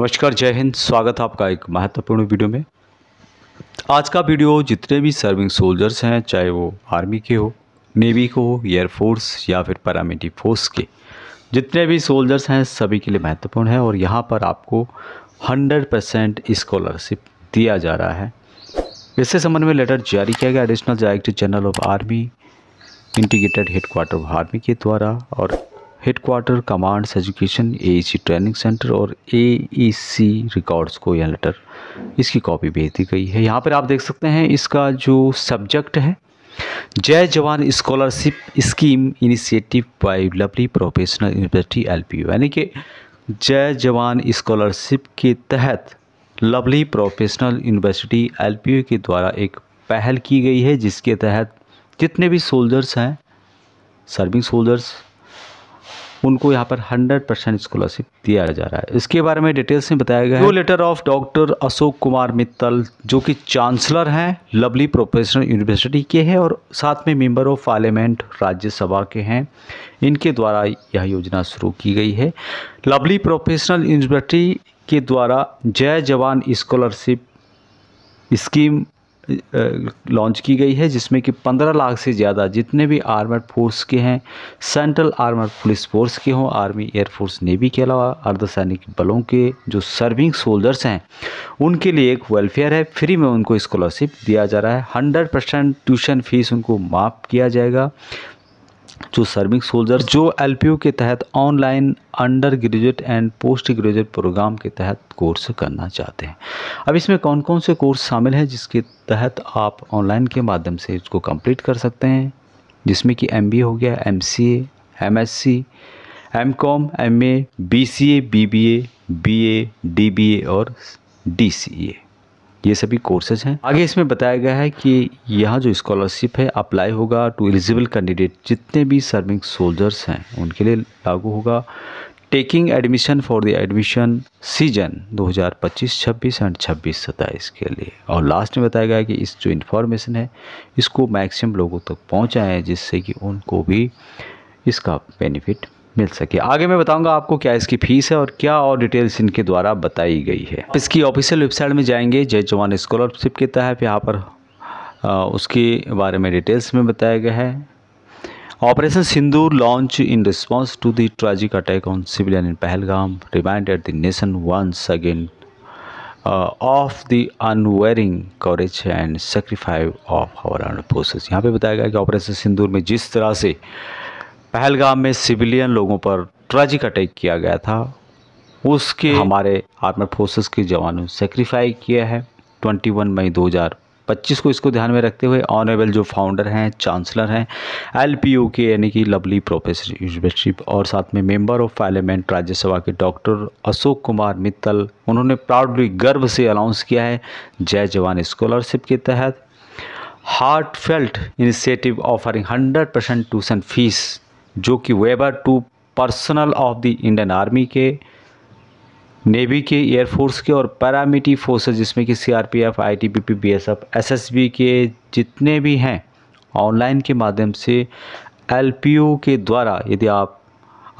नमस्कार, जय हिंद। स्वागत है आपका एक महत्वपूर्ण वीडियो में। आज का वीडियो जितने भी सर्विंग सोल्जर्स हैं, चाहे वो आर्मी के हो, नेवी को हो, एयरफोर्स या फिर पैरामिलिट्री फोर्स के जितने भी सोल्जर्स हैं सभी के लिए महत्वपूर्ण है। और यहाँ पर आपको 100% स्कॉलरशिप दिया जा रहा है। इससे संबंध में लेटर जारी किया गया additional director general of army integrated headquarter of army के द्वारा, और headquarter commands education AEC training centre और AEC रिकॉर्ड्स को यह लेटर इसकी कॉपी भेज दी गई है। यहाँ पर आप देख सकते हैं इसका जो सब्जेक्ट है, जय जवान scholarship scheme initiative by lovely professional university LPU, यानी कि जय जवान स्कॉलरशिप के तहत लवली प्रोफेशनल यूनिवर्सिटी LPU के द्वारा एक पहल की गई है, जिसके तहत जितने भी सोल्जर्स हैं, सर्विंग सोल्जर्स, उनको यहाँ पर 100% स्कॉलरशिप दिया जा रहा है। इसके बारे में डिटेल्स में बताया गया है। Letter of doctor Ashok Kumar Mittal, जो कि चांसलर हैं लवली प्रोफेशनल यूनिवर्सिटी के हैं और साथ में मेंबर ऑफ पार्लियामेंट राज्यसभा के हैं, इनके द्वारा यह योजना शुरू की गई है। लवली प्रोफेशनल यूनिवर्सिटी के द्वारा जय जवान स्कॉलरशिप स्कीम लॉन्च की गई है, जिसमें कि 15 लाख से ज़्यादा जितने भी आर्मर्ड फोर्स के हैं, सेंट्रल आर्मर्ड पुलिस फोर्स के हों, आर्मी, एयरफोर्स, नेवी के अलावा अर्धसैनिक बलों के जो सर्विंग सोल्जर्स हैं, उनके लिए एक वेलफेयर है। फ्री में उनको स्कॉलरशिप दिया जा रहा है। 100% ट्यूशन फीस उनको माफ़ किया जाएगा। जो सर्विंग सोल्जर्स जो LPU के तहत online under graduate and post graduate programme के तहत कोर्स करना चाहते हैं। अब इसमें कौन कौन से कोर्स शामिल हैं जिसके तहत आप ऑनलाइन के माध्यम से इसको कंप्लीट कर सकते हैं, जिसमें कि MBA हो गया, MCA, MSc, MCOM, MA, BCA, BBA, BA, DBA और DCA, ये सभी कोर्सेज हैं। आगे इसमें बताया गया है कि यह जो स्कॉलरशिप है अप्लाई होगा टू एलिजिबल कैंडिडेट, जितने भी सर्विंग सोल्जर्स हैं उनके लिए लागू होगा। Taking admission for the admission season 2025-26 and 26-27 के लिए। और लास्ट में बताया गया है कि इस जो इन्फॉर्मेशन है इसको मैक्सिमम लोगों तक पहुँचाएँ, जिससे कि उनको भी इसका बेनिफिट मिल सके। आगे मैं बताऊंगा आपको क्या इसकी फ़ीस है और क्या और डिटेल्स इनके द्वारा बताई गई है। इसकी ऑफिशियल वेबसाइट में जाएंगे, जय जवान स्कॉलरशिप के तहत यहाँ पर उसके बारे में डिटेल्स में बताया गया है। Operation Sindoor launch in response to the tragic attack on civilian in Pahalgam reminded the nation once again of the unwavering courage and sacrifice of our armed forces. यहाँ पे बताया गया कि ऑपरेशन सिंदूर में जिस तरह से पहलगाम में सिविलियन लोगों पर ट्रेजिक अटैक किया गया था, उसके हमारे आर्मड फोर्सेस के जवानों ने सेक्रीफाई किया है। 21 मई 2025 को इसको ध्यान में रखते हुए ऑनरेबल जो फाउंडर हैं, चांसलर हैं LPU के, यानी कि लवली प्रोफेशनल यूनिवर्सिटी, और साथ में मेंबर ऑफ पार्लियामेंट राज्यसभा के डॉक्टर अशोक कुमार मित्तल, उन्होंने प्राउडली गर्व से अनाउंस किया है जय जवान स्कॉलरशिप के तहत heartfelt initiative offering 100% tuition fees, जो कि waiver to personnel of the Indian army के, नेवी के, एयरफोर्स के और पैरामिलिट्री फोर्सेस, जिसमें कि CRPF, ITBP, BSF, SSB के जितने भी हैं, ऑनलाइन के माध्यम से LPU के द्वारा यदि आप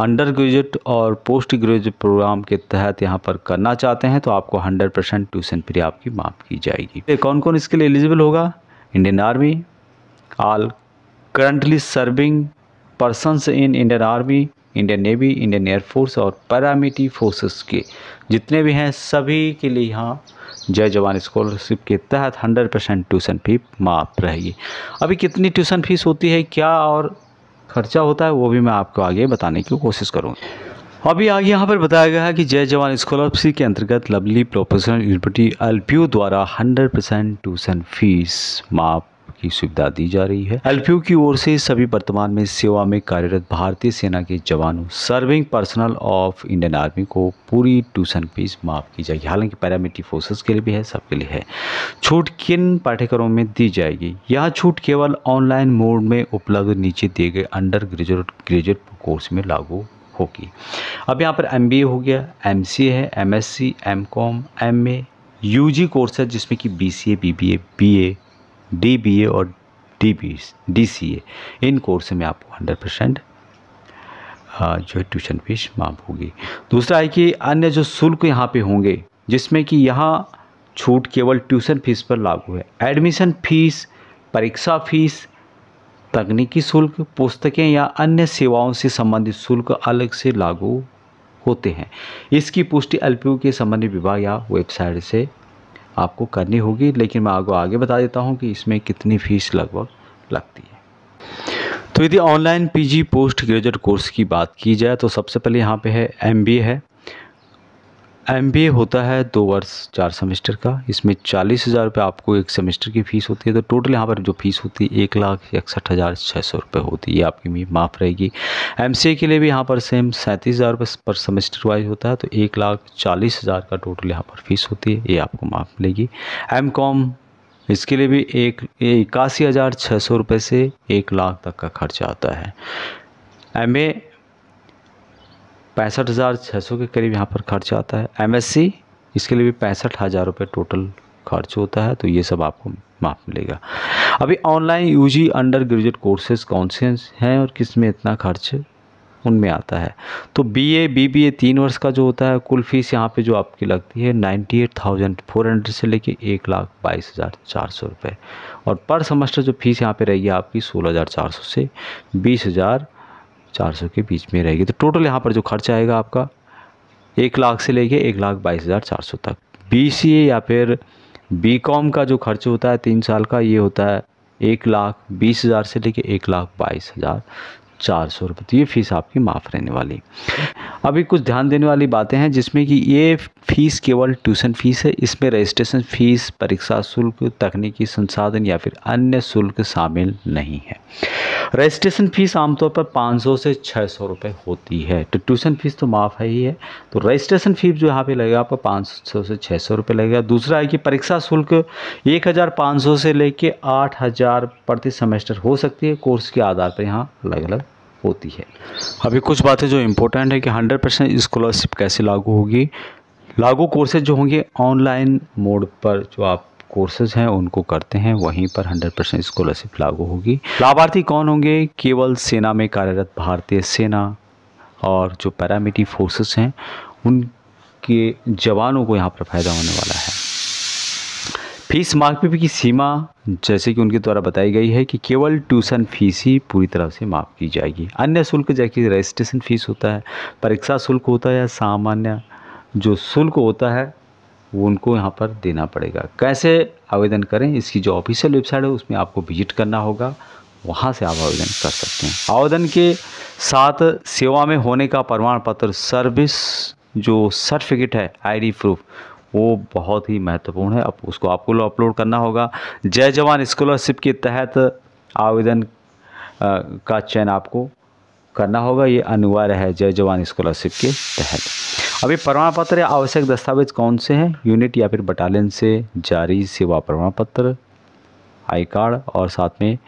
अंडर ग्रेजुएट और पोस्ट ग्रेजुएट प्रोग्राम के तहत यहाँ पर करना चाहते हैं तो आपको 100% ट्यूशन फी आपकी माफ़ की जाएगी। कौन कौन इसके लिए एलिजिबल होगा? Indian army, all currently serving persons in Indian army, Indian navy, Indian air force और पैरामिलिट्री फोर्सेस के जितने भी हैं सभी के लिए यहाँ जय जवान स्कॉलरशिप के तहत 100% ट्यूशन फी माफ़ रहेगी। अभी कितनी ट्यूशन फीस होती है, क्या और खर्चा होता है, वो भी मैं आपको आगे बताने की कोशिश करूँगा। अभी आगे यहाँ पर बताया गया है कि जय जवान स्कॉलरशिप के अंतर्गत लवली प्रोफेशनल यूनिवर्सिटी LPU द्वारा 100% ट्यूशन फीस माफ़ की सुविधा दी जा रही है। LPU की ओर से सभी वर्तमान में सेवा में कार्यरत भारतीय सेना के जवानों, serving personal of Indian army को पूरी ट्यूशन फीस माफ़ की जाएगी। हालांकि पैरामिलिट्री फोर्सेस के लिए भी है, सबके लिए है। छूट किन पाठ्यक्रमों में दी जाएगी? यह छूट केवल ऑनलाइन मोड में उपलब्ध नीचे दिए गए अंडर ग्रेजुएट कोर्स में लागू होगी। अब यहाँ पर MBA हो गया, MCA है, MSc, MCOM, MA, UG course है, जिसमें कि BCA, BBA, BA, DBA और DCA, इन कोर्स में आपको 100% जो है ट्यूशन फीस माफ़ होगी। दूसरा है कि अन्य जो शुल्क यहाँ पे होंगे, जिसमें कि यहाँ छूट केवल ट्यूशन फीस पर लागू है। एडमिशन फीस, परीक्षा फीस, तकनीकी शुल्क, पुस्तकें या अन्य सेवाओं से संबंधित शुल्क अलग से लागू होते हैं। इसकी पुष्टि एलपीयू के संबंधित विभाग या वेबसाइट से आपको करनी होगी, लेकिन मैं आपको आगे बता देता हूँ कि इसमें कितनी फ़ीस लगभग लगती है। तो यदि online PG post graduate course की बात की जाए तो सबसे पहले यहाँ पे है एमबीए है। एमबीए होता है 2 वर्ष 4 सेमेस्टर का। इसमें 40,000 रुपये आपको एक सेमेस्टर की फ़ीस होती है। तो टोटल यहाँ पर जो फ़ीस होती है 1,61,600 रुपये होती है, ये आपकी माफ़ रहेगी। एमसीए के लिए भी यहाँ पर सेम 37,000 रुपये पर सेमेस्टर वाइज होता है। तो 1,40,000 का टोटल यहाँ पर फ़ीस होती है, ये आपको माफ़ मिलेगी। एमकॉम इसके लिए भी 81,600 रुपये से 1 लाख तक का खर्चा आता है। एमए 65,600 के करीब यहाँ पर खर्चा आता है। एमएससी इसके लिए भी 65,000 रुपये टोटल खर्च होता है। तो ये सब आपको माफ़ मिलेगा। अभी online UG under graduate courses कौन से हैं और किस में इतना खर्च उनमें आता है। तो बीए बीबीए 3 वर्ष का जो होता है, कुल फीस यहाँ पे जो आपकी लगती है 98,400 से लेके 1,22,400 रुपये। और पर सेमेस्टर जो फीस यहाँ पे रहेगी आपकी 16,400 से 20,400 के बीच में रहेगी। तो टोटल यहाँ पर जो खर्च आएगा आपका 1 लाख से लेके 1,22,400 तक। बीसीए या फिर बीकॉम का जो खर्च होता है 3 साल का, ये होता है 1,20,000 से लेके 1,22,400 रुपये। तो ये फ़ीस आपकी माफ़ रहने वाली। अभी कुछ ध्यान देने वाली बातें हैं, जिसमें कि ये फ़ीस केवल ट्यूशन फ़ीस है। इसमें रजिस्ट्रेशन फ़ीस, परीक्षा शुल्क, तकनीकी संसाधन या फिर अन्य शुल्क शामिल नहीं है। रजिस्ट्रेशन फ़ीस आमतौर पर 500 से 600 रुपये होती है। तो ट्यूशन फ़ीस तो माफ़ है ही है। तो रजिस्ट्रेशन फ़ीस जो यहाँ पे लगेगा आपको 500 से 600 रुपये लगेगा। दूसरा है कि परीक्षा शुल्क 1,500 से लेके 8,000 प्रति सेमेस्टर हो सकती है। कोर्स के आधार पर यहाँ अलग अलग होती है। अभी कुछ बातें जो इम्पोर्टेंट है कि 100% स्कॉलरशिप कैसे लागू होगी। लागू कोर्सेज जो होंगे ऑनलाइन मोड पर जो आप कोर्सेज हैं उनको करते हैं, वहीं पर 100% स्कॉलरशिप लागू होगी। लाभार्थी कौन होंगे? केवल सेना में कार्यरत भारतीय सेना और जो पैरामिलिट्री फोर्सेस हैं उनके जवानों को यहाँ पर फ़ायदा होने वाला है। फीस माफ़ी की सीमा जैसे कि उनके द्वारा बताई गई है कि केवल ट्यूशन फीस ही पूरी तरह से माफ़ की जाएगी। अन्य शुल्क जैसे कि रजिस्ट्रेशन फ़ीस होता है, परीक्षा शुल्क होता है या सामान्य जो शुल्क होता है वो उनको यहाँ पर देना पड़ेगा। कैसे आवेदन करें? इसकी जो ऑफिशियल वेबसाइट है उसमें आपको विजिट करना होगा, वहाँ से आप आवेदन कर सकते हैं। आवेदन के साथ सेवा में होने का प्रमाण पत्र, सर्विस जो सर्टिफिकेट है, आईडी प्रूफ, वो बहुत ही महत्वपूर्ण है। अब उसको आपको अपलोड करना होगा। जय जवान स्कॉलरशिप के तहत आवेदन का चयन आपको करना होगा, ये अनिवार्य है जय जवान स्कॉलरशिप के तहत। अभी प्रमाण पत्र या आवश्यक दस्तावेज कौन से हैं? यूनिट या फिर बटालियन से जारी सेवा प्रमाण पत्र, आई कार्ड और साथ में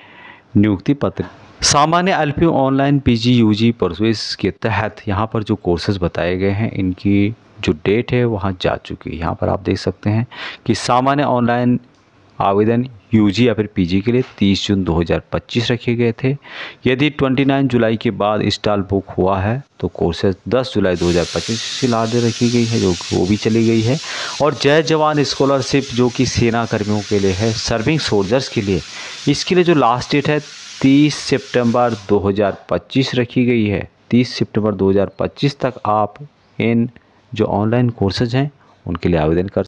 नियुक्ति पत्र। सामान्य LPU online PG UG process के तहत यहाँ पर जो कोर्सेज बताए गए हैं इनकी जो डेट है वहाँ जा चुकी है। यहाँ पर आप देख सकते हैं कि सामान्य ऑनलाइन आवेदन यूजी या फिर पीजी के लिए 30 जून 2025 रखे गए थे। यदि 29 जुलाई के बाद स्टॉल बुक हुआ है तो कोर्सेज 10 जुलाई 2025 से लाद रखी गई है, जो वो भी चली गई है। और जय जवान स्कॉलरशिप जो कि सेना कर्मियों के लिए है, सर्विंग सोल्जर्स के लिए, इसके लिए जो लास्ट डेट है 30 सितंबर 2025 रखी गई है। 30 सितंबर 2025 तक आप इन जो ऑनलाइन कोर्सेज हैं उनके लिए आवेदन कर